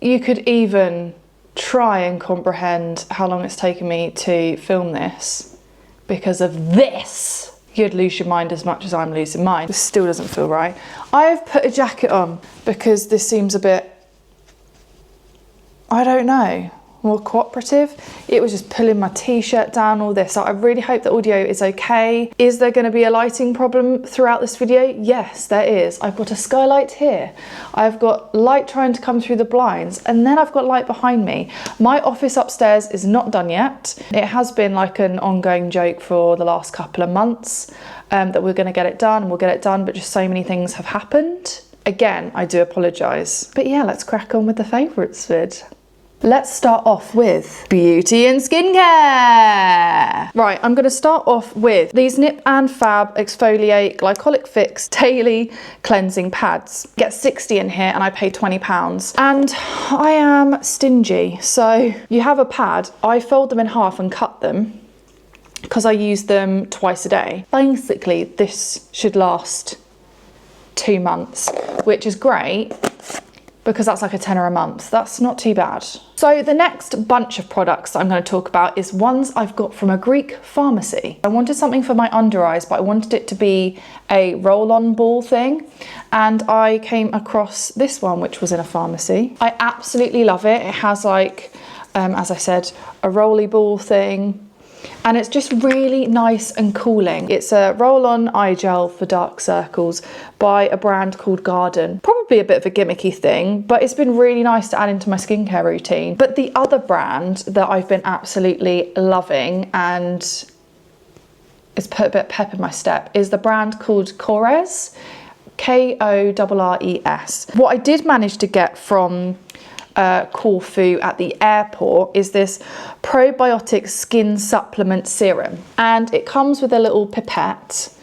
you could even try and comprehend how long it's taken me to film this because of this, you'd lose your mind as much as I'm losing mine. This still doesn't feel right. I've put a jacket on because this seems a bit, I don't know, more cooperative. It was just pulling my t-shirt down, all this. So I really hope the audio is okay. Is there going to be a lighting problem throughout this video? Yes, there is. I've got a skylight here. I've got light trying to come through the blinds, and then I've got light behind me. My office upstairs is not done yet. It has been like an ongoing joke for the last couple of months that we're going to get it done, and we'll get it done, but just so many things have happened. Again, I do apologise. But yeah, let's crack on with the favourites vid. Let's start off with beauty and skincare. Right, I'm going to start off with these Nip and Fab Exfoliate Glycolic Fix Daily Cleansing Pads. Get 60 in here and I pay £20. And I am stingy. So you have a pad, I fold them in half and cut them because I use them twice a day. Basically, this should last 2 months, which is great, because that's like a tenner a month. That's not too bad. So the next bunch of products that I'm going to talk about is ones I've got from a Greek pharmacy. I wanted something for my under eyes, but I wanted it to be a roll-on ball thing. And I came across this one, which was in a pharmacy. I absolutely love it. It has like, as I said, a rolly ball thing. And it's just really nice and cooling. It's a roll-on eye gel for dark circles by a brand called Garden. Probably a bit of a gimmicky thing, but it's been really nice to add into my skincare routine. But the other brand that I've been absolutely loving and it's put a bit of pep in my step is the brand called KORES, K-O-R-R-E-S. What I did manage to get from Corfu at the airport is this probiotic skin supplement serum, and it comes with a little pipette.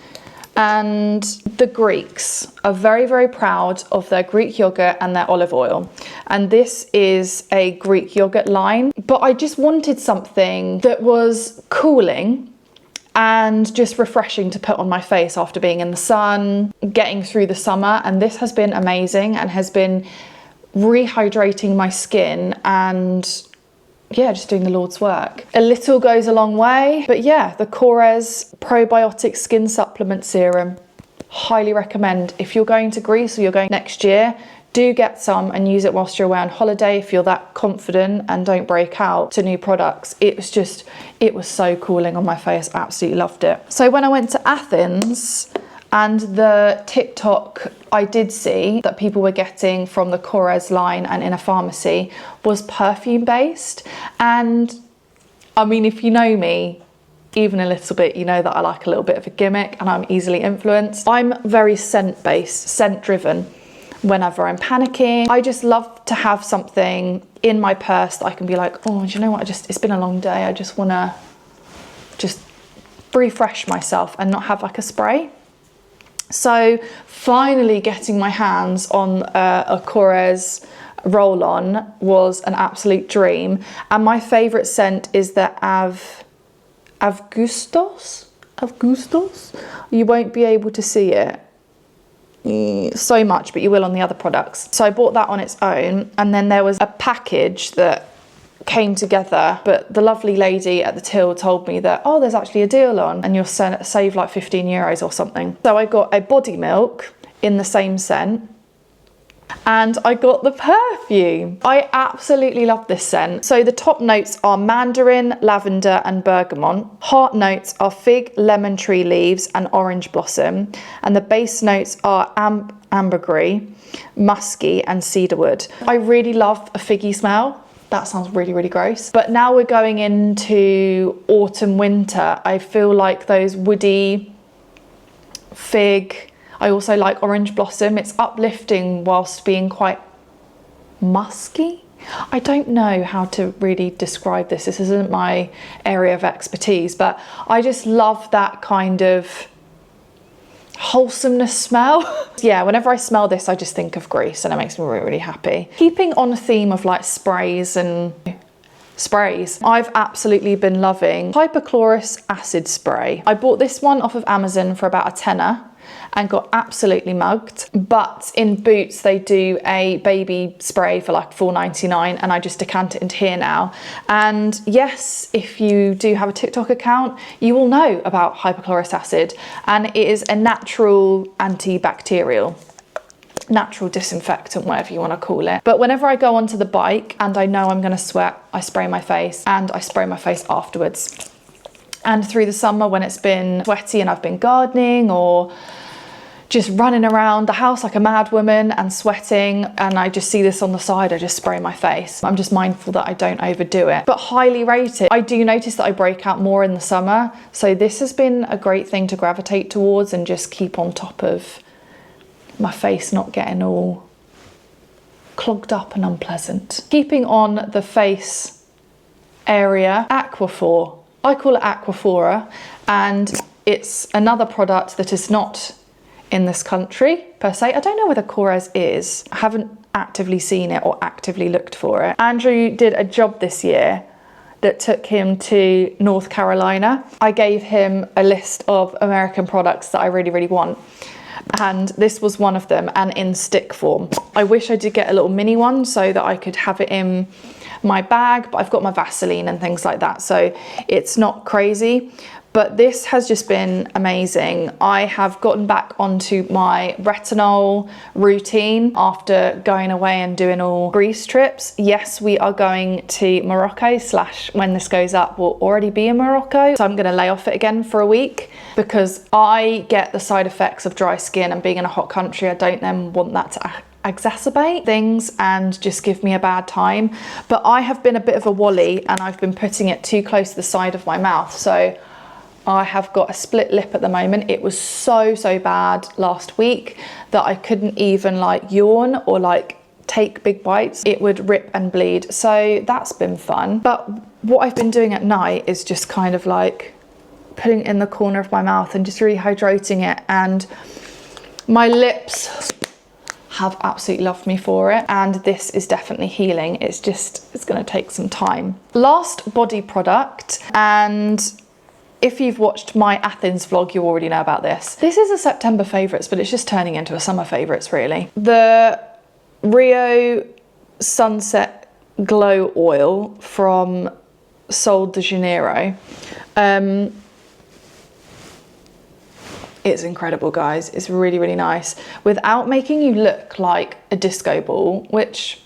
And the Greeks are very, very proud of their Greek yogurt and their olive oil, and this is a Greek yogurt line, but I just wanted something that was cooling and just refreshing to put on my face after being in the sun, getting through the summer, and this has been amazing and has been rehydrating my skin and yeah, just doing the Lord's work. A little goes a long way, but yeah, the KORES probiotic skin supplement serum, highly recommend. If you're going to Greece or you're going next year, do get some and use it whilst you're away on holiday if you're that confident and don't break out to new products. It was so cooling on my face, absolutely loved it. So when I went to Athens, and the TikTok I did see that people were getting from the KORES line and in a pharmacy was perfume based. And I mean, if you know me even a little bit, you know that I like a little bit of a gimmick and I'm easily influenced. I'm very scent based, scent driven. Whenever I'm panicking, I just love to have something in my purse that I can be like, oh, do you know what? It's been a long day. I just want to just refresh myself and not have like a spray. So finally getting my hands on a KORES roll-on was an absolute dream. And my favourite scent is the Avgustos? You won't be able to see it so much, but you will on the other products. So I bought that on its own, and then there was a package that came together, but the lovely lady at the till told me that, oh, there's actually a deal on and you'll save like 15 euros or something. So I got a body milk in the same scent, and I got the perfume. I absolutely love this scent. So the top notes are mandarin, lavender and bergamot. Heart notes are fig, lemon tree leaves and orange blossom. And the base notes are ambergris, musky and cedarwood. I really love a figgy smell. That sounds really, really gross. But now we're going into autumn, winter. I feel like those woody, fig. I also like orange blossom. It's uplifting whilst being quite musky. I don't know how to really describe this. This isn't my area of expertise, but I just love that kind of wholesomeness smell. Yeah, whenever I smell this, I just think of Greece and it makes me really, really happy. Keeping on a theme of like sprays, I've absolutely been loving hypochlorous acid spray. I bought this one off of Amazon for about a tenner. and got absolutely mugged. But in Boots, they do a baby spray for like $4.99, and I just decant it into here now. And yes, if you do have a TikTok account, you will know about hypochlorous acid, and it is a natural antibacterial, natural disinfectant, whatever you want to call it. But whenever I go onto the bike and I know I'm going to sweat, I spray my face, and I spray my face afterwards. And through the summer when it's been sweaty and I've been gardening or just running around the house like a mad woman and sweating, and I just see this on the side, I just spray my face. I'm just mindful that I don't overdo it, but highly rate it. I do notice that I break out more in the summer, so this has been a great thing to gravitate towards and just keep on top of my face not getting all clogged up and unpleasant. Keeping on the face area, Aquaphor. I call it Aquaphora, and it's another product that is not in this country per se. I don't know whether Korres is. I haven't actively seen it or actively looked for it. Andrew did a job this year that took him to North Carolina. I gave him a list of American products that I really, really want, and this was one of them, and in stick form. I wish I did get a little mini one so that I could have it in my bag, but I've got my Vaseline and things like that, so it's not crazy. But this has just been amazing. I have gotten back onto my retinol routine after going away and doing all Greece trips. Yes, we are going to Morocco, / when this goes up, we'll already be in Morocco. So I'm gonna lay off it again for a week because I get the side effects of dry skin, and being in a hot country, I don't then want that to exacerbate things and just give me a bad time. But I have been a bit of a wally, and I've been putting it too close to the side of my mouth. So I have got a split lip at the moment. It was so bad last week that I couldn't even like yawn or like take big bites. It would rip and bleed. So that's been fun. But what I've been doing at night is just kind of like putting it in the corner of my mouth and just rehydrating it. And my lips have absolutely loved me for it, and this is definitely healing. It's going to take some time. Last body product, and if you've watched my Athens vlog, you already know about this. This is a September favourites, but it's just turning into a summer favourites really. The Rio Sunset Glow Oil from Sol de Janeiro. It's incredible, guys. It's really, really nice. Without making you look like a disco ball, which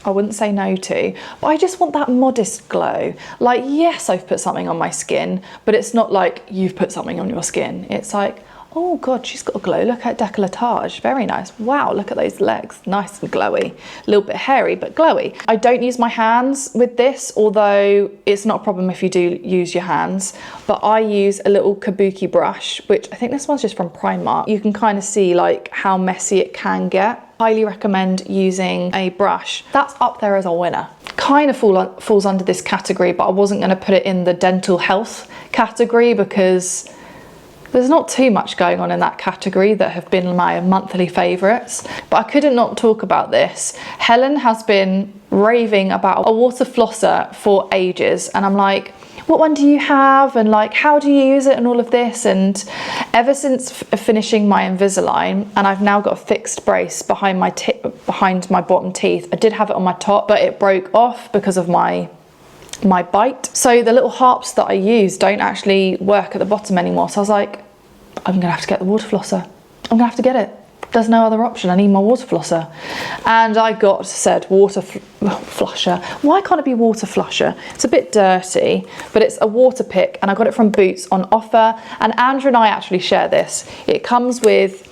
I wouldn't say no to, but I just want that modest glow. Like, yes, I've put something on my skin, but it's not like you've put something on your skin. It's like, oh God, she's got a glow. Look at décolletage, very nice. Wow, look at those legs, nice and glowy. A little bit hairy, but glowy. I don't use my hands with this, although it's not a problem if you do use your hands, but I use a little kabuki brush, which I think this one's just from Primark. You can kind of see like how messy it can get. Highly recommend using a brush. That's up there as a winner. Kind of falls under this category, but I wasn't going to put it in the dental health category because there's not too much going on in that category that have been my monthly favourites. But I couldn't not talk about this. Helen has been raving about a water flosser for ages, and I'm like, what one do you have, and like how do you use it, and all of this. And ever since finishing my Invisalign, and I've now got a fixed brace behind my bottom teeth. I did have it on my top, but it broke off because of my bite. So the little harps that I use don't actually work at the bottom anymore. So I was like, I'm gonna have to get the water flosser. I'm gonna have to get it. There's no other option. I need my water flosser. And I got said water flusher. Why can't it be water flusher? It's a bit dirty, but it's a water pick, and I got it from Boots on offer. And Andrew and I actually share this. It comes with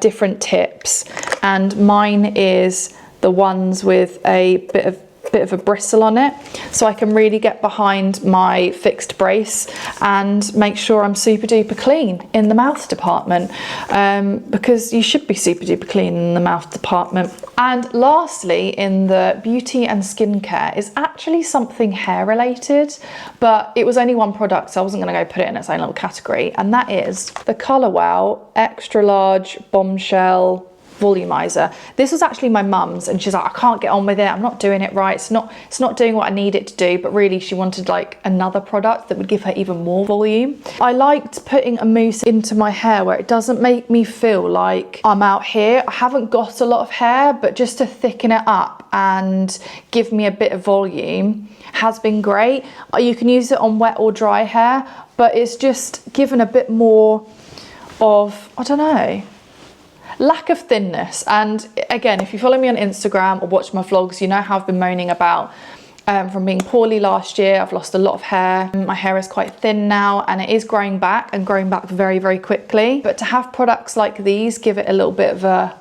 different tips, and mine is the ones with a bit of a bristle on it, so I can really get behind my fixed brace and make sure I'm super duper clean in the mouth department, because you should be super duper clean in the mouth department. And lastly, in the beauty and skincare is actually something hair related, but it was only one product, so I wasn't going to go put it in its own little category, and that is the Colour Wow Extra Large Bombshell volumizer. This was actually my mum's, and she's like, I can't get on with it, I'm not doing it right, it's not doing what I need it to do. But really she wanted like another product that would give her even more volume. I liked putting a mousse into my hair where it doesn't make me feel like I'm out here. I haven't got a lot of hair, but just to thicken it up and give me a bit of volume has been great. You can use it on wet or dry hair, but it's just given a bit more of, I don't know, lack of thinness. And again, if you follow me on Instagram or watch my vlogs, you know how I've been moaning about from being poorly last year. I've lost a lot of hair. My hair is quite thin now, and it is growing back, and growing back very, very quickly. But to have products like these give it a little bit of a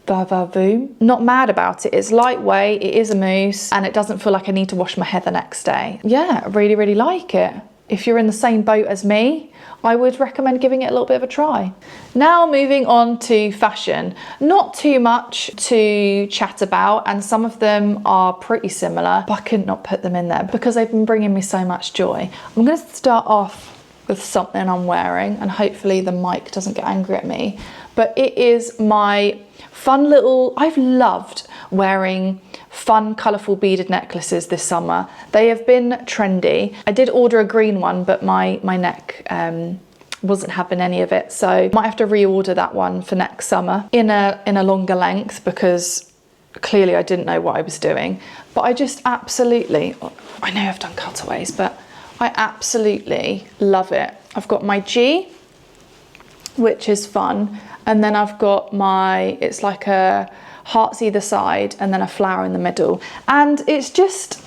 va-va-voom. Not mad about it. It's lightweight, it is a mousse, and it doesn't feel like I need to wash my hair the next day. Yeah, I really, really like it. If you're in the same boat as me, I would recommend giving it a little bit of a try. Now moving on to fashion. Not too much to chat about, and some of them are pretty similar, but I could not put them in there because they've been bringing me so much joy. I'm going to start off with something I'm wearing, and hopefully the mic doesn't get angry at me, but it is my fun little, I've loved wearing fun colourful beaded necklaces this summer. They have been trendy. I did order a green one, but my neck wasn't having any of it, so might have to reorder that one for next summer in a longer length, because clearly I didn't know what I was doing. But I just absolutely, I know I've done cutaways, but I absolutely love it. I've got my G, which is fun, and then I've got my, it's like a hearts either side and then a flower in the middle, and it's just,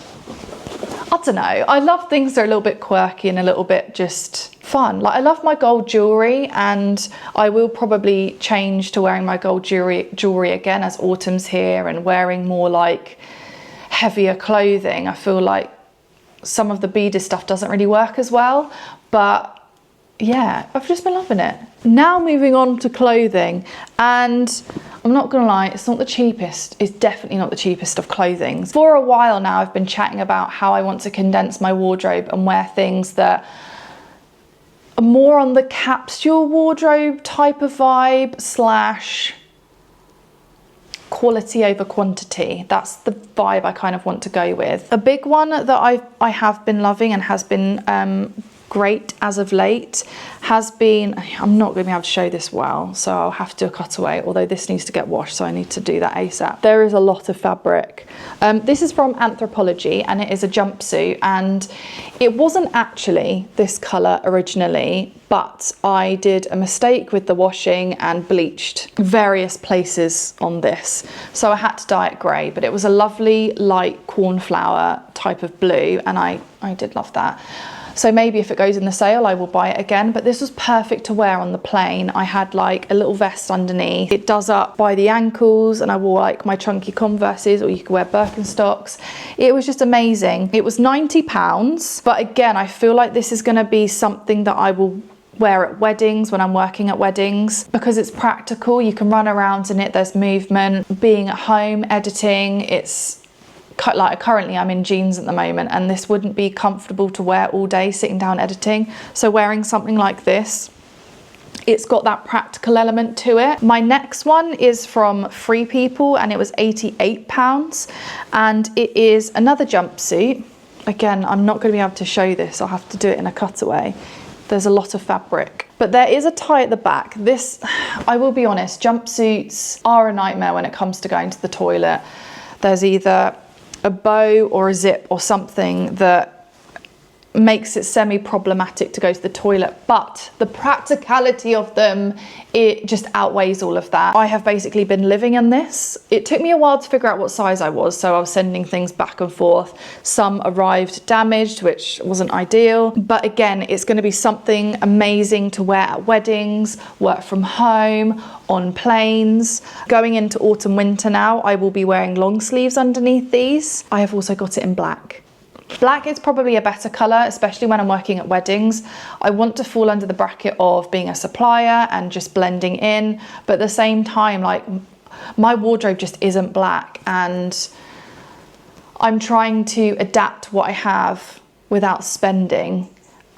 I don't know, I love things that are a little bit quirky and a little bit just fun. Like, I love my gold jewellery, and I will probably change to wearing my gold jewellery again as autumn's here, and wearing more like heavier clothing. I feel like some of the beaded stuff doesn't really work as well, but yeah, I've just been loving it. Now moving on to clothing, and I'm not gonna lie, it's not the cheapest. It's definitely not the cheapest of clothing. For a while now, I've been chatting about how I want to condense my wardrobe and wear things that are more on the capsule wardrobe type of vibe, slash quality over quantity. That's the vibe I kind of want to go with. A big one that I have been loving and has been great as of late has been, I'm not going to be able to show this well, so I'll have to do a cutaway, although this needs to get washed, so I need to do that ASAP. There is a lot of fabric. This is from Anthropology, and it is a jumpsuit, and it wasn't actually this colour originally, but I did a mistake with the washing and bleached various places on this, so I had to dye it grey, but it was a lovely light cornflower type of blue, and I did love that. So maybe if it goes in the sale, I will buy it again, but this was perfect to wear on the plane. I had like a little vest underneath. It does up by the ankles, and I wore like my chunky Converses, or you could wear Birkenstocks. It was just amazing. It was £90, but again, I feel like this is gonna be something that I will wear at weddings, when I'm working at weddings, because it's practical. You can run around in it, there's movement. Being at home, editing, it's like currently I'm in jeans at the moment, and this wouldn't be comfortable to wear all day sitting down editing. So wearing something like this, it's got that practical element to it. My next one is from Free People, and it was £88, and it is another jumpsuit. Again, I'm not going to be able to show this, I'll have to do it in a cutaway. There's a lot of fabric, but there is a tie at the back. This, I will be honest, jumpsuits are a nightmare when it comes to going to the toilet. There's either a bow or a zip or something that makes it semi-problematic to go to the toilet, but the practicality of them, it just outweighs all of that. I have basically been living in this. It took me a while to figure out what size I was, so I was sending things back and forth. Some arrived damaged, which wasn't ideal, but again, it's going to be something amazing to wear at weddings, work from home, on planes. Going into autumn winter now, I will be wearing long sleeves underneath these. I have also got it in black. Black is probably a better colour, especially when I'm working at weddings. I want to fall under the bracket of being a supplier and just blending in, but at the same time, like, my wardrobe just isn't black, and I'm trying to adapt what I have without spending.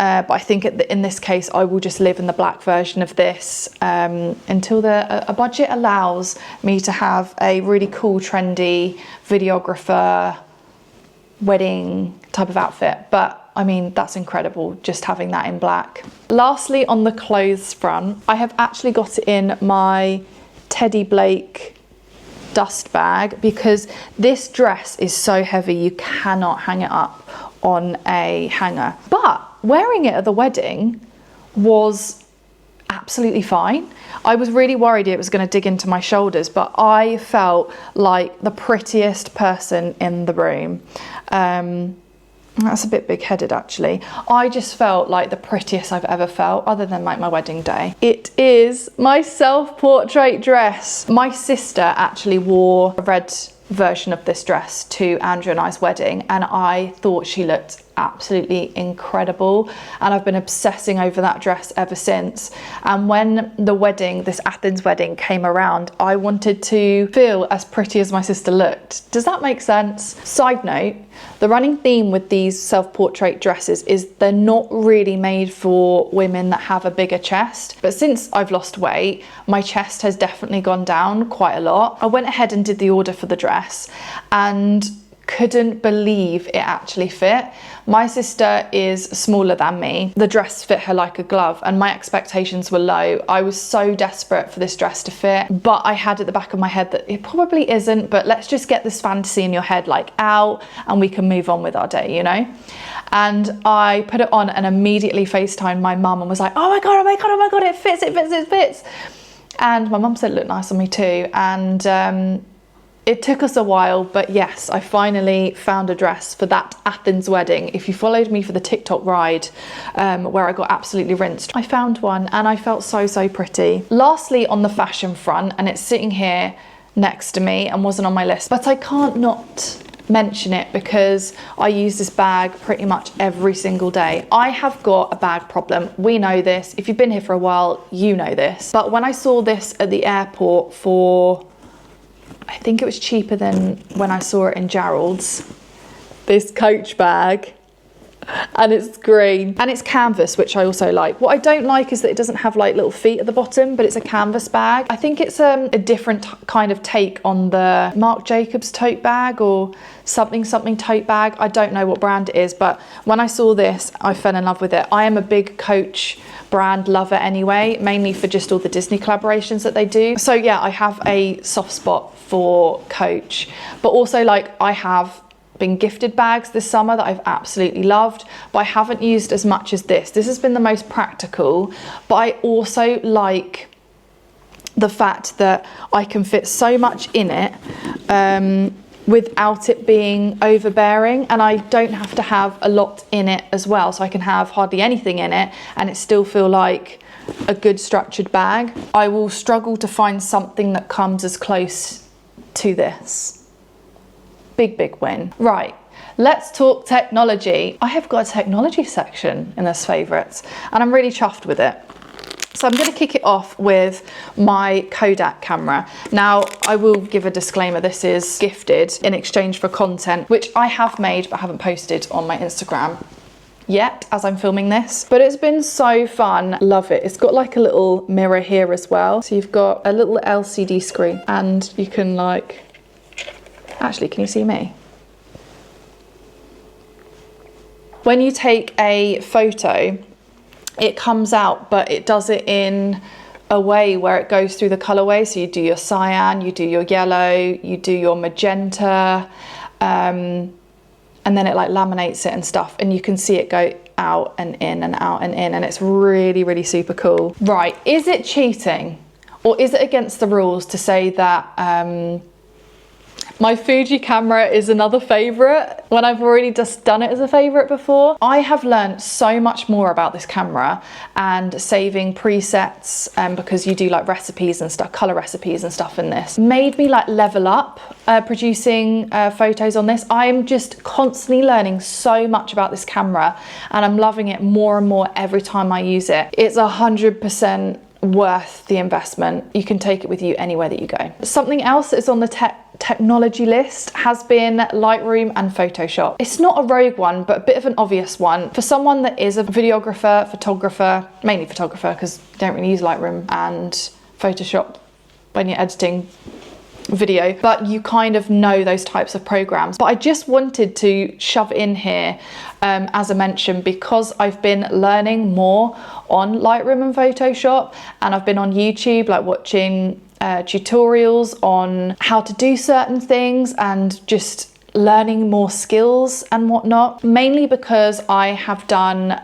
but I think in this case I will just live in the black version of this until a budget allows me to have a really cool, trendy videographer wedding type of outfit. But I mean, that's incredible, just having that in black. Lastly, on the clothes front, I have actually got it in my Teddy Blake dust bag because this dress is so heavy you cannot hang it up on a hanger. But wearing it at the wedding was absolutely fine. I was really worried it was going to dig into my shoulders, but I felt like the prettiest person in the room. That's a bit big-headed actually. I just felt like the prettiest I've ever felt, other than like my wedding day. It is my self-portrait dress. My sister actually wore a red version of this dress to Andrew and I's wedding, and I thought she looked absolutely incredible, and I've been obsessing over that dress ever since. And when the wedding, this Athens wedding, came around, I wanted to feel as pretty as my sister looked. Does that make sense? Side note, the running theme with these self-portrait dresses is they're not really made for women that have a bigger chest, but since I've lost weight, my chest has definitely gone down quite a lot. I went ahead and did the order for the dress and couldn't believe it actually fit. My sister is smaller than me. The dress fit her like a glove and my expectations were low. I was so desperate for this dress to fit, but I had at the back of my head that it probably isn't, but let's just get this fantasy in your head like out and we can move on with our day, you know? And I put it on and immediately FaceTimed my mum and was like, oh my God, oh my God, oh my God, it fits, it fits, it fits. And my mum said it looked nice on me too. And it took us a while, but yes, I finally found a dress for that Athens wedding. If you followed me for the TikTok ride where I got absolutely rinsed, I found one and I felt so, so pretty. Lastly, on the fashion front, and it's sitting here next to me and wasn't on my list, but I can't not mention it because I use this bag pretty much every single day. I have got a bag problem. We know this. If you've been here for a while, you know this. But when I saw this at the airport for, I think it was cheaper than when I saw it in Gerald's, this Coach bag, and it's green and it's canvas, which I also like. What I don't like is that it doesn't have like little feet at the bottom, but it's a canvas bag. I think it's a different kind of take on the Marc Jacobs tote bag or something tote bag. I don't know what brand it is, but when I saw this, I fell in love with it. I am a big Coach brand lover anyway, mainly for just all the Disney collaborations that they do. So yeah, I have a soft spot for Coach, but also like I have been gifted bags this summer that I've absolutely loved, but I haven't used as much as this. This has been the most practical, but I also like the fact that I can fit so much in it without it being overbearing, and I don't have to have a lot in it as well, so I can have hardly anything in it and it still feel like a good structured bag. I will struggle to find something that comes as close to this. Big win. Right, let's talk technology. I have got a technology section in this favourites and I'm really chuffed with it. So I'm going to kick it off with my Kodak camera. Now, I will give a disclaimer, this is gifted in exchange for content, which I have made but haven't posted on my Instagram yet as I'm filming this. But it's been so fun, love it. It's got like a little mirror here as well. So you've got a little LCD screen and you can like, actually, can you see me? When you take a photo, it comes out, but it does it in a way where it goes through the colorway. So you do your cyan, you do your yellow, you do your magenta, and then it like laminates it and stuff. And you can see it go out and in and out and in, and it's really, really super cool. Right, is it cheating? Or is it against the rules to say that my Fuji camera is another favourite when I've already just done it as a favourite before? I have learned so much more about this camera and saving presets because you do like recipes and stuff, colour recipes and stuff in this. Made me like level up producing photos on this. I'm just constantly learning so much about this camera and I'm loving it more and more every time I use it. It's 100% worth the investment. You can take it with you anywhere that you go. Something else that is on the technology list has been Lightroom and Photoshop. It's not a rogue one, but a bit of an obvious one. For someone that is a videographer, photographer, mainly photographer, because you don't really use Lightroom and Photoshop when you're editing video, but you kind of know those types of programs. But I just wanted to shove in here as a mention, because I've been learning more on Lightroom and Photoshop, and I've been on YouTube like watching tutorials on how to do certain things and just learning more skills and whatnot, mainly because I have done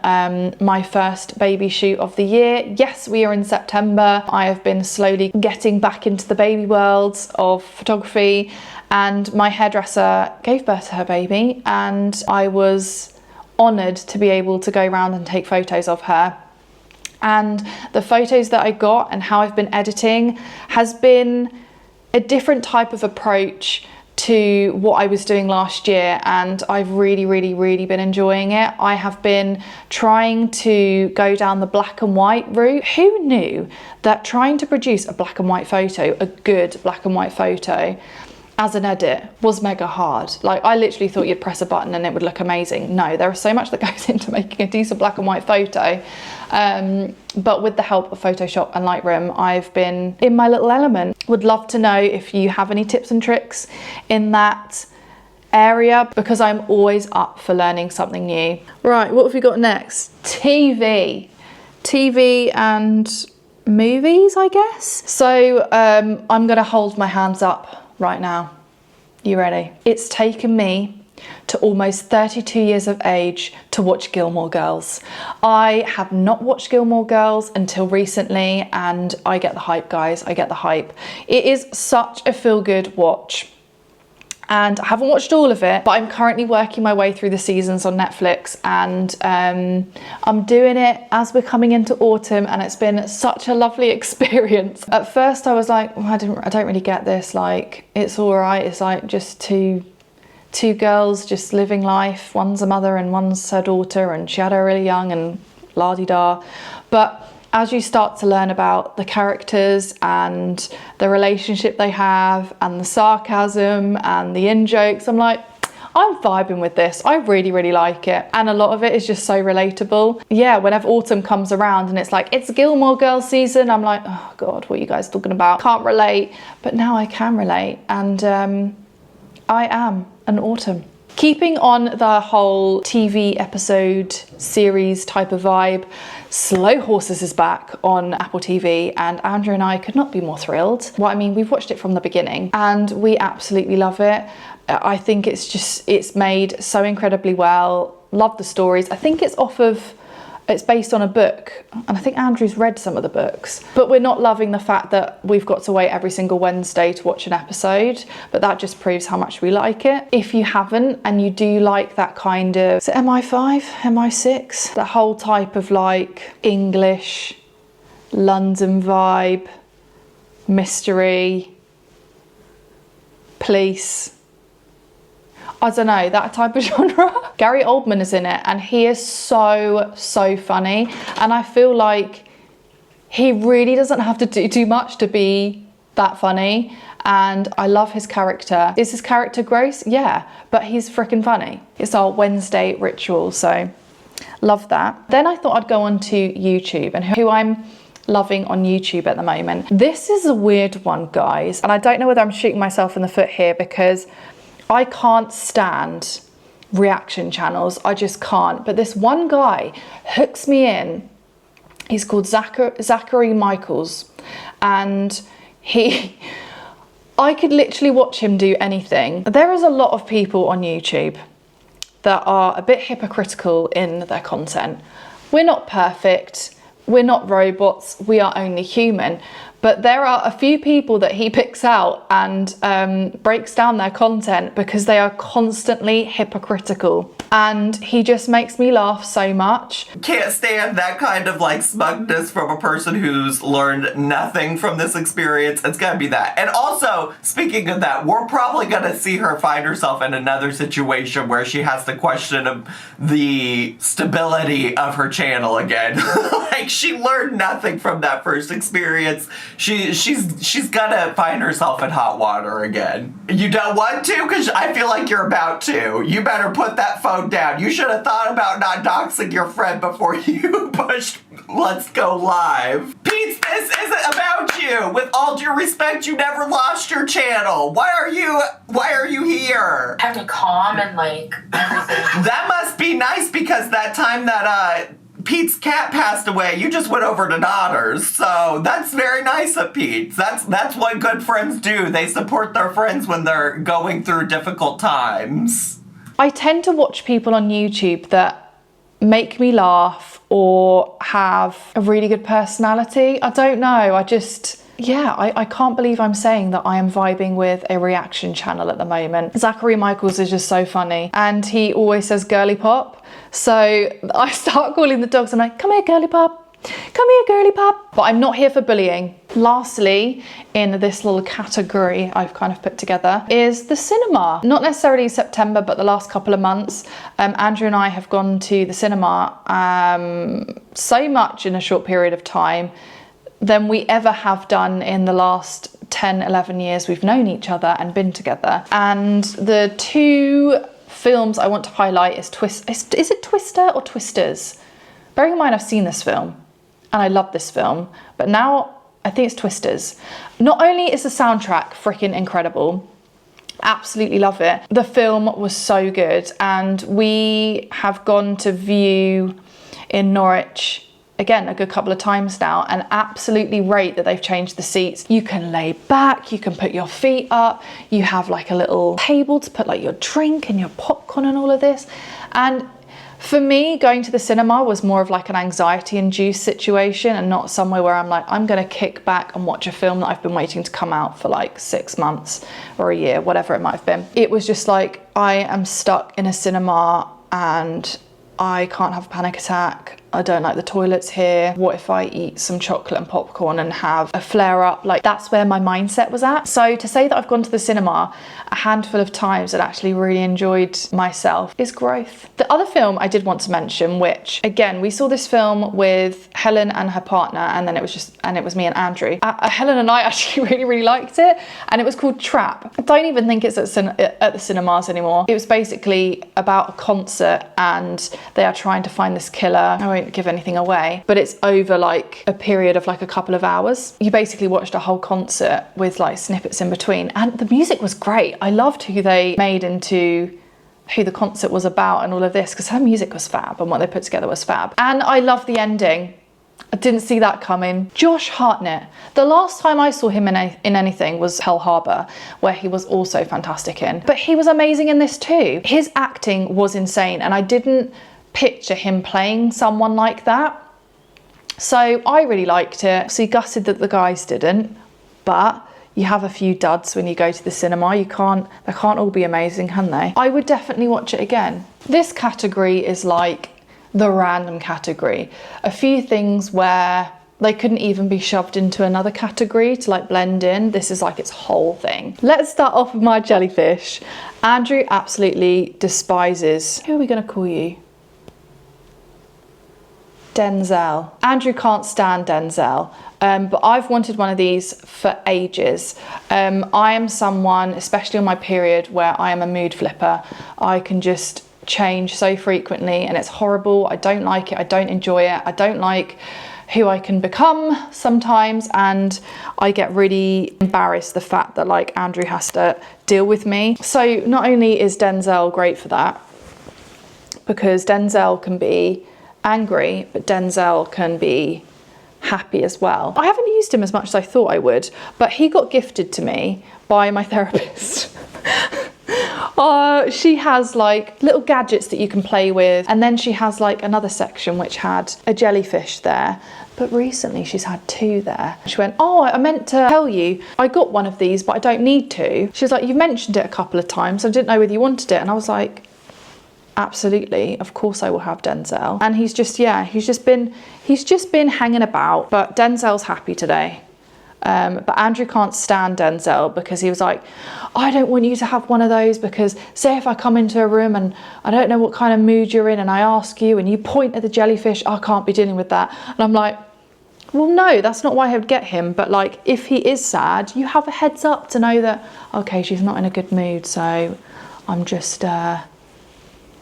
my first baby shoot of the year. Yes, we are in September. I have been slowly getting back into the baby world of photography, and my hairdresser gave birth to her baby, and I was honoured to be able to go around and take photos of her. And the photos that I got and how I've been editing has been a different type of approach to what I was doing last year, and I've really been enjoying it. I have been trying to go down the black and white route. Who knew that trying to produce a black and white photo, a good black and white photo, as an edit was mega hard? Like, I literally thought you'd press a button and it would look amazing. No, there is so much that goes into making a decent black and white photo. But with the help of Photoshop and Lightroom, I've been in my little element. Would love to know if you have any tips and tricks in that area, because I'm always up for learning something new. Right, what have we got next? TV and movies, I guess. So I'm gonna hold my hands up right now. You ready? It's taken me to almost 32 years of age to watch Gilmore Girls. I have not watched Gilmore Girls until recently, and I get the hype, guys. I get the hype. It is such a feel-good watch. And I haven't watched all of it, but I'm currently working my way through the seasons on Netflix, and I'm doing it as we're coming into autumn, and it's been such a lovely experience. At first I was like, I don't really get this, like, it's all right, it's like just two girls just living life. One's a mother and one's her daughter, and she had her really young and la-di-da. But as you start to learn about the characters and the relationship they have and the sarcasm and the in-jokes, I'm like, I'm vibing with this. I really like it. And a lot of it is just so relatable. Yeah, whenever autumn comes around and it's like, it's Gilmore Girls season, I'm like, oh God, what are you guys talking about? Can't relate. But now I can relate. And I am an autumn. Keeping on the whole TV episode series type of vibe, Slow Horses is back on Apple TV, and Andrew and I could not be more thrilled. Well, I mean, we've watched it from the beginning and we absolutely love it. I think it's made so incredibly well. Love the stories. I think it's based on a book, and I think Andrew's read some of the books. But we're not loving the fact that we've got to wait every single Wednesday to watch an episode, but that just proves how much we like it. If you haven't, and you do like that kind of, is it MI5, MI6? That whole type of like English, London vibe, mystery, police, I don't know, that type of genre. Gary Oldman is in it, and he is so funny, and I feel like he really doesn't have to do too much to be that funny, and I love his character. Is his character gross? Yeah, but he's freaking funny. It's our Wednesday ritual, so love that. Then I thought I'd go on to YouTube, and who I'm loving on YouTube at the moment. This is a weird one, guys, and I don't know whether I'm shooting myself in the foot here, because I can't stand reaction channels. I just can't. But this one guy hooks me in. He's called Zachary Michaels, and I could literally watch him do anything. There is a lot of people on YouTube that are a bit hypocritical in their content. We're not perfect. We're not robots. We are only human. But there are a few people that he picks out and breaks down their content because they are constantly hypocritical. and he just makes me laugh so much. Can't stand that kind of like smugness from a person who's learned nothing from this experience. It's gonna be that. And also, speaking of that, we're probably gonna see her find herself in another situation where she has to question the stability of her channel again. Like, she learned nothing from that first experience. She's gonna find herself in hot water again. You don't want to? Because I feel like you're about to. You better put that phone down. You should have thought about not doxing your friend before you pushed Let's Go Live. Pete, this isn't about you. With all due respect, you never lost your channel. Why are you here? I have to calm and like everything. That must be nice, because that time that Pete's cat passed away, you just went over to Daughters. So that's very nice of Pete. That's what good friends do. They support their friends when they're going through difficult times. I tend to watch people on YouTube that make me laugh or have a really good personality. I don't know, I can't believe I'm saying that I am vibing with a reaction channel at the moment. Zachary Michaels is just so funny, and he always says girly pop. So I start calling the dogs, I'm like, come here girly pop. Come here, girly pop. But I'm not here for bullying. Lastly, in this little category I've kind of put together is the cinema. Not necessarily September, but the last couple of months. Andrew and I have gone to the cinema so much in a short period of time than we ever have done in the last 10, 11 years we've known each other and been together. And the two films I want to highlight is is it Twister or Twisters? Bearing in mind I've seen this film and I love this film, but now I think it's Twisters. Not only is the soundtrack freaking incredible, absolutely love it, the film was so good, and we have gone to view in Norwich again a good couple of times now, and absolutely rate that they've changed the seats. You can lay back, you can put your feet up, you have like a little table to put like your drink and your popcorn and all of this. And for me, going to the cinema was more of like an anxiety-induced situation, and not somewhere where I'm like, I'm gonna kick back and watch a film that I've been waiting to come out for like 6 months or a year, whatever it might have been. It was just like, I am stuck in a cinema and I can't have a panic attack. I don't like the toilets here. What if I eat some chocolate and popcorn and have a flare up? Like, that's where my mindset was at. So to say that I've gone to the cinema a handful of times and actually really enjoyed myself is growth. The other film I did want to mention, which again, we saw this film with Helen and her partner, and then it was me and Andrew. Helen and I actually really liked it, and it was called Trap. I don't even think it's at the cinemas anymore. It was basically about a concert, and they are trying to find this killer. I won't give anything away, but it's over like a period of like a couple of hours. You basically watched a whole concert with like snippets in between, and the music was great. I loved who they made into who the concert was about and all of this, because her music was fab and what they put together was fab. And I love the ending. I didn't see that coming. Josh Hartnett. The last time I saw him in anything was Pearl Harbor, where he was also fantastic in. But he was amazing in this too. His acting was insane, and I didn't picture him playing someone like that. So I really liked it. So gutted that the guys didn't, but you have a few duds when you go to the cinema. They can't all be amazing, can they? I would definitely watch it again. This category is like the random category. A few things where they couldn't even be shoved into another category to like blend in. This is like its whole thing. Let's start off with my jellyfish. Andrew absolutely despises, who are we gonna call you? Denzel. Andrew can't stand Denzel, but I've wanted one of these for ages. I am someone, especially on my period, where I am a mood flipper. I can just change so frequently and it's horrible. I don't like it. I don't enjoy it. I don't like who I can become sometimes, and I get really embarrassed the fact that like Andrew has to deal with me. So not only is Denzel great for that, because Denzel can be angry, but Denzel can be happy as well. I haven't used him as much as I thought I would, but he got gifted to me by my therapist. She has like little gadgets that you can play with, and then she has like another section which had a jellyfish there, but recently she's had two there. She went, oh, I meant to tell you, I got one of these, but I don't need to. She was like, you've mentioned it a couple of times, I didn't know whether you wanted it. And I was like, absolutely, of course I will have Denzel. And he's just, yeah, he's just been hanging about, but Denzel's happy today. But Andrew can't stand Denzel because he was like, I don't want you to have one of those, because say if I come into a room and I don't know what kind of mood you're in and I ask you and you point at the jellyfish, I can't be dealing with that. And I'm like, well, no, that's not why I would get him. But like, if he is sad, you have a heads up to know that, okay, she's not in a good mood. So I'm just, I'm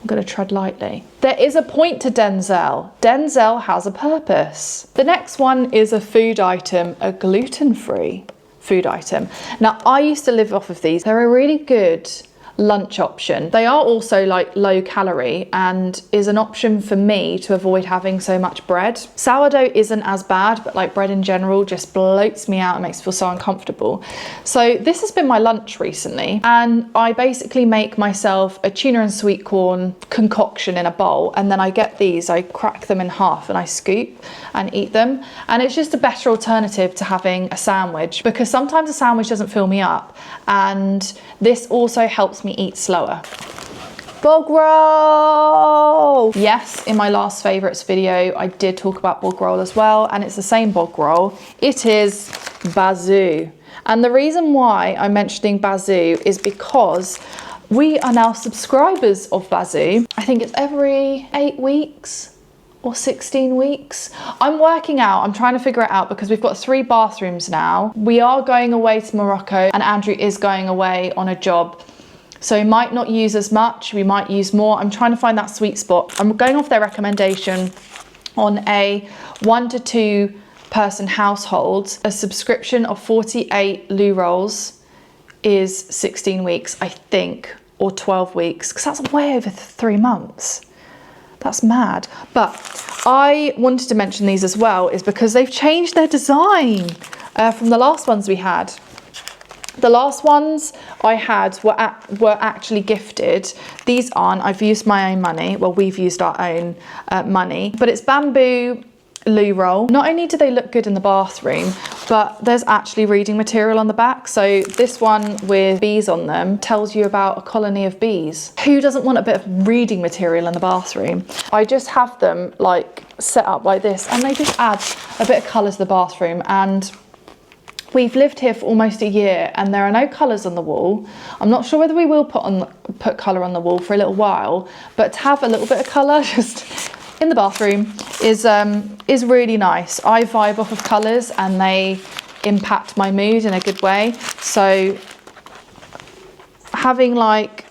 going to tread lightly. There is a point to Denzel. Denzel has a purpose. The next one is a food item, a gluten-free food item. Now, I used to live off of these. They're a really good lunch option. They are also like low calorie and is an option for me to avoid having so much bread. Sourdough isn't as bad, but like bread in general just bloats me out and makes me feel so uncomfortable. So this has been my lunch recently, and I basically make myself a tuna and sweet corn concoction in a bowl, and then I get these, I crack them in half and I scoop and eat them. And it's just a better alternative to having a sandwich, because sometimes a sandwich doesn't fill me up, and this also helps me eat slower. Bog roll! Yes, in my last favourites video, I did talk about bog roll as well, and it's the same bog roll. It is Bazoo. And the reason why I'm mentioning Bazoo is because we are now subscribers of Bazoo. I think it's every 8 weeks or 16 weeks. I'm working out, I'm trying to figure it out, because we've got 3 bathrooms now. We are going away to Morocco and Andrew is going away on a job. So we might not use as much, we might use more. I'm trying to find that sweet spot. I'm going off their recommendation on a 1 to 2 person household. A subscription of 48 loo rolls is 16 weeks, I think, or 12 weeks, because that's way over 3 months. That's mad. But I wanted to mention these as well, is because they've changed their design from the last ones we had. The last ones I had were actually gifted. These aren't. I've used my own money. Well, we've used our own money. But it's bamboo loo roll. Not only do they look good in the bathroom, but there's actually reading material on the back. So this one with bees on them tells you about a colony of bees. Who doesn't want a bit of reading material in the bathroom? I just have them like set up like this, and they just add a bit of colour to the bathroom. And we've lived here for almost a year and there are no colours on the wall. I'm not sure whether we will put colour on the wall for a little while, but to have a little bit of colour just in the bathroom is really nice. I vibe off of colours and they impact my mood in a good way. So having like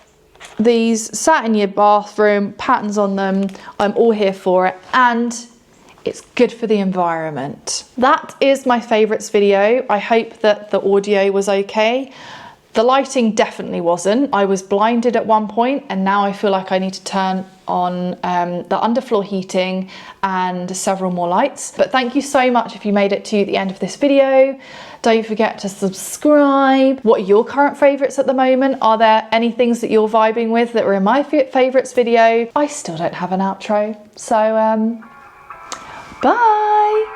these sat in your bathroom, patterns on them, I'm all here for it, and it's good for the environment. That is my favourites video. I hope that the audio was okay. The lighting definitely wasn't. I was blinded at one point, and now I feel like I need to turn on the underfloor heating and several more lights. But thank you so much if you made it to the end of this video. Don't forget to subscribe. What are your current favourites at the moment? Are there any things that you're vibing with that were in my favourites video? I still don't have an outro. So, bye.